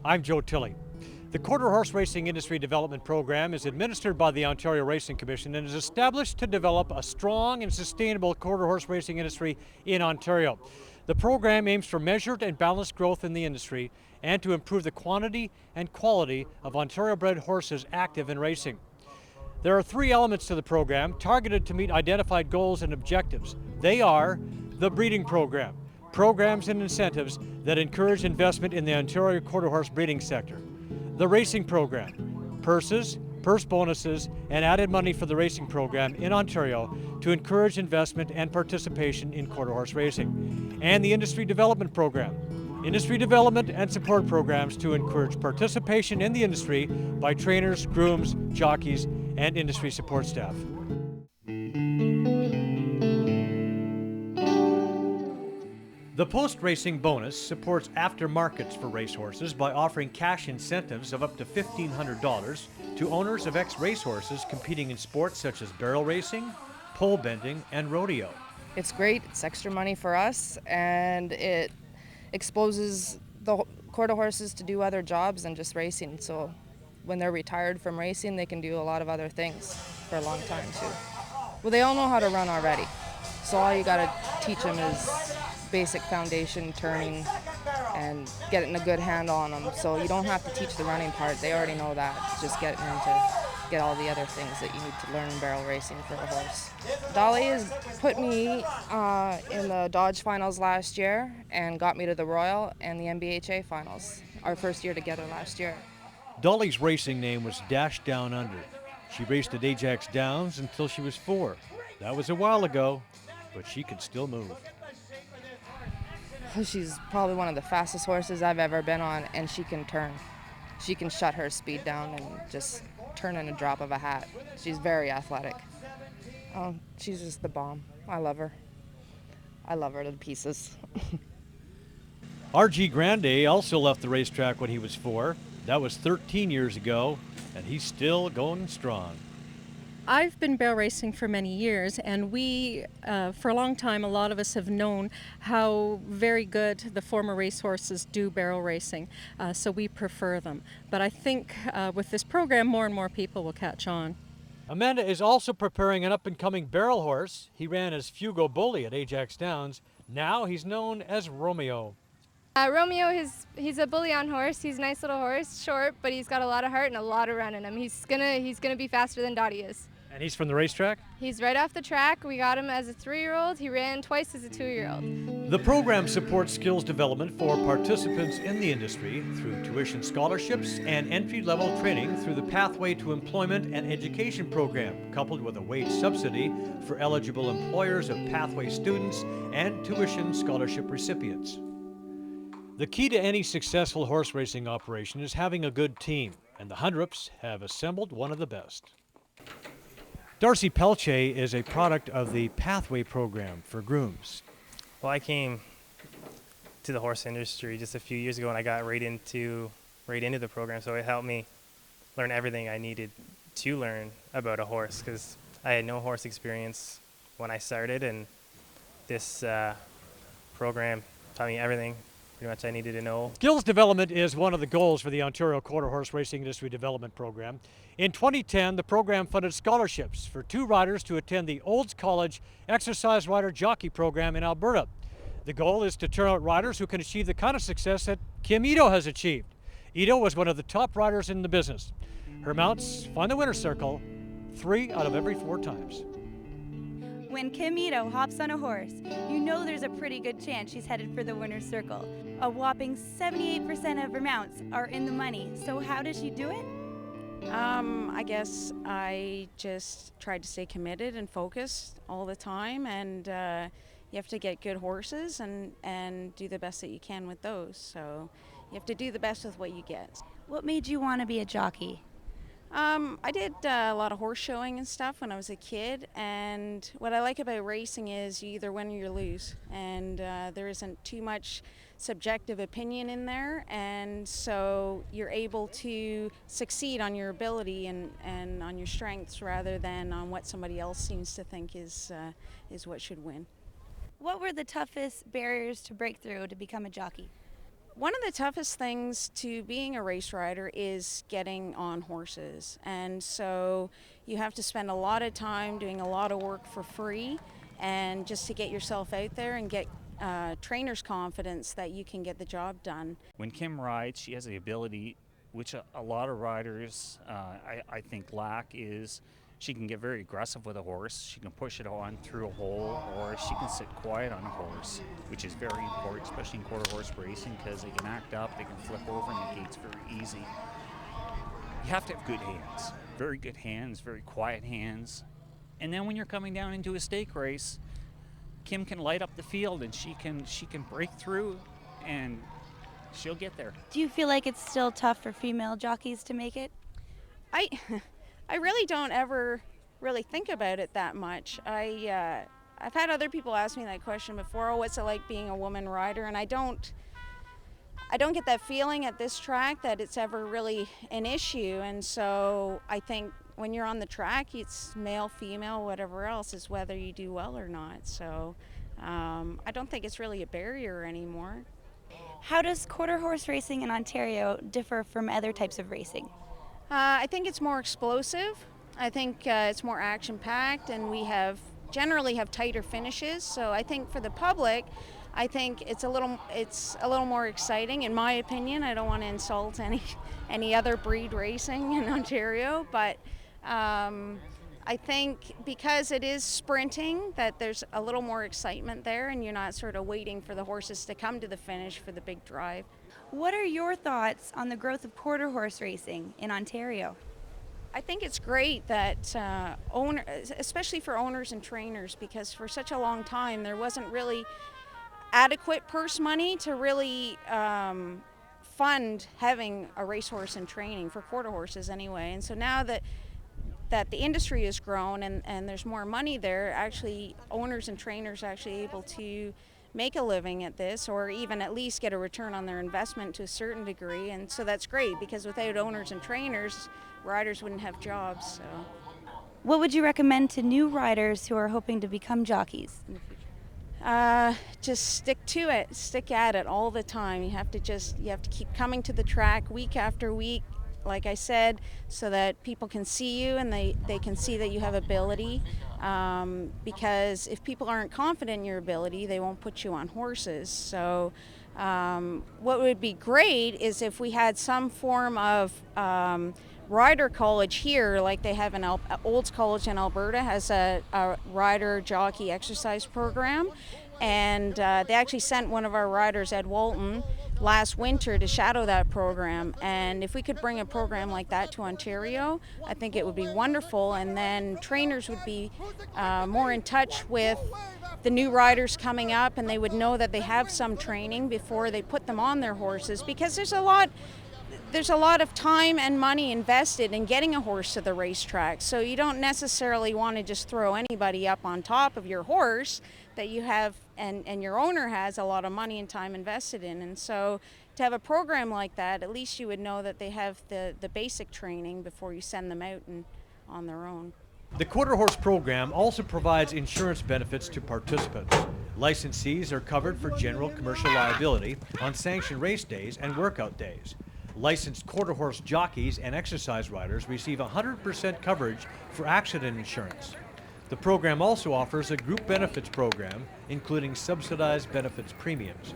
I'm Joe Tilley. The Quarter Horse Racing Industry Development Program is administered by the Ontario Racing Commission and is established to develop a strong and sustainable quarter horse racing industry in Ontario. The program aims for measured and balanced growth in the industry and to improve the quantity and quality of Ontario-bred horses active in racing. There are three elements to the program targeted to meet identified goals and objectives. They are the breeding program, programs and incentives that encourage investment in the Ontario quarter horse breeding sector. The racing program, purses, purse bonuses, and added money for the racing program in Ontario to encourage investment and participation in quarter horse racing. And the industry development program, industry development and support programs to encourage participation in the industry by trainers, grooms, jockeys, and industry support staff. The post-racing bonus supports aftermarkets for racehorses by offering cash incentives of up to $1,500 to owners of ex-racehorses competing in sports such as barrel racing, pole bending, and rodeo. It's great, it's extra money for us, and it exposes the quarter horses to do other jobs than just racing. So when they're retired from racing, they can do a lot of other things for a long time too. Well, they all know how to run already, so all you gotta teach them is basic foundation, turning, and getting a good handle on them. So you don't have to teach the running part, they already know that. It's just getting them to get all the other things that you need to learn in barrel racing for a horse. Dolly has put me in the Dodge finals last year and got me to the Royal and the MBHA finals, our first year together last year. Dolly's racing name was Dash Down Under. She raced at Ajax Downs until she was 4. That was a while ago, but she could still move. She's probably one of the fastest horses I've ever been on, and she can turn. She can shut her speed down and just turn in a drop of a hat. She's very athletic. Oh, she's just the bomb. I love her. I love her to pieces. R.G. Grande also left the racetrack when he was 4. That was 13 years ago, and he's still going strong. I've been barrel racing for many years, and we, for a long time, a lot of us have known how very good the former racehorses do barrel racing, so we prefer them. But I think with this program, more and more people will catch on. Amanda is also preparing an up-and-coming barrel horse. He ran as Fugo Bully at Ajax Downs. Now he's known as Romeo. Romeo, he's a bullion horse. He's a nice little horse, short, but he's got a lot of heart and a lot of run in him. He's gonna be faster than Dottie is. And he's from the racetrack? He's right off the track. We got him as a 3-year-old. He ran twice as a 2-year-old. The program supports skills development for participants in the industry through tuition scholarships and entry-level training through the Pathway to Employment and Education program, coupled with a wage subsidy for eligible employers of Pathway students and tuition scholarship recipients. The key to any successful horse racing operation is having a good team, and the Hundrups have assembled one of the best. Darcy Pelche is a product of the Pathway program for grooms. Well, I came to the horse industry just a few years ago, and I got right into the program, so it helped me learn everything I needed to learn about a horse, because I had no horse experience when I started, and this program taught me everything pretty much I needed to know. Skills development is one of the goals for the Ontario Quarter Horse Racing Industry Development Program. In 2010, the program funded scholarships for 2 riders to attend the Olds College Exercise Rider Jockey Program in Alberta. The goal is to turn out riders who can achieve the kind of success that Kim Ito has achieved. Ito was one of the top riders in the business. Her mounts find the winner's circle 3 out of every 4 times. When Kim Ito hops on a horse, you know there's a pretty good chance she's headed for the winner's circle. A whopping 78% of her mounts are in the money. So how does she do it? I guess I just tried to stay committed and focused all the time, and you have to get good horses and do the best that you can with those. So you have to do the best with what you get. What made you want to be a jockey? I did a lot of horse showing and stuff when I was a kid, and what I like about racing is you either win or you lose, and there isn't too much subjective opinion in there, and so you're able to succeed on your ability and on your strengths rather than on what somebody else seems to think is what should win. What were the toughest barriers to break through to become a jockey? One of the toughest things to being a race rider is getting on horses. And so you have to spend a lot of time doing a lot of work for free, and just to get yourself out there and get trainers' confidence that you can get the job done. When Kim rides, she has the ability, which a lot of riders I think lack, is she can get very aggressive with a horse. She can push it on through a hole, or she can sit quiet on a horse, which is very important, especially in quarter horse racing, because they can act up, they can flip over, and the gate's very easy. You have to have good hands, very good hands, very quiet hands. And then when you're coming down into a stake race, Kim can light up the field, and she can break through, and she'll get there. Do you feel like it's still tough for female jockeys to make it? I really don't ever really think about it that much. I've had other people ask me that question before. Oh, what's it like being a woman rider? And I don't get that feeling at this track that it's ever really an issue. And so I think when you're on the track, it's male, female, whatever else, is whether you do well or not. So I don't think it's really a barrier anymore. How does quarter horse racing in Ontario differ from other types of racing? I think it's more explosive. I think it's more action-packed, and we generally have tighter finishes. So I think for the public, I think it's a little more exciting, in my opinion. I don't want to insult any other breed racing in Ontario, but I think because it is sprinting, that there's a little more excitement there, and you're not sort of waiting for the horses to come to the finish for the big drive. What are your thoughts on the growth of quarter horse racing in Ontario? I think it's great that especially for owners and trainers, because for such a long time there wasn't really adequate purse money to really fund having a racehorse in training, for quarter horses anyway. And so now that the industry has grown and there's more money there, actually owners and trainers are actually able to make a living at this, or even at least get a return on their investment to a certain degree. And so that's great, because without owners and trainers, riders wouldn't have jobs. So What would you recommend to new riders who are hoping to become jockeys? just stick to it, stick at it all the time. You have to keep coming to the track week after week, like I said, so that people can see you and they can see that you have ability. Because if people aren't confident in your ability, they won't put you on horses. So what would be great is if we had some form of rider college here, like they have in Olds College in Alberta, has a rider jockey exercise program. And they actually sent one of our riders, Ed Walton, last winter to shadow that program. And if we could bring a program like that to Ontario, I think it would be wonderful. And then trainers would be more in touch with the new riders coming up, and they would know that they have some training before they put them on their horses, because there's a lot of time and money invested in getting a horse to the racetrack. So you don't necessarily want to just throw anybody up on top of your horse that you have and your owner has a lot of money and time invested in. And so to have a program like that, at least you would know that they have the basic training before you send them out and on their own. The quarter horse program also provides insurance benefits to participants. Licensees are covered for general commercial liability on sanctioned race days and workout days. Licensed quarter horse jockeys and exercise riders receive 100% coverage for accident insurance. The program also offers a group benefits program, including subsidized benefits premiums.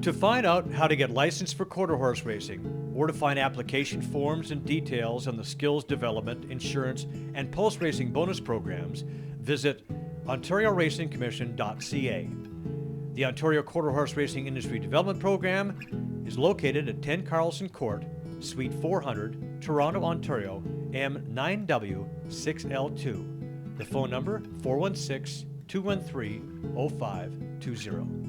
To find out how to get licensed for quarter horse racing, or to find application forms and details on the skills development, insurance, and post-racing bonus programs, visit OntarioRacingCommission.ca. The Ontario Quarter Horse Racing Industry Development Program is located at 10 Carlson Court, Suite 400, Toronto, Ontario, M9W6L2. The phone number, 416-213-0520.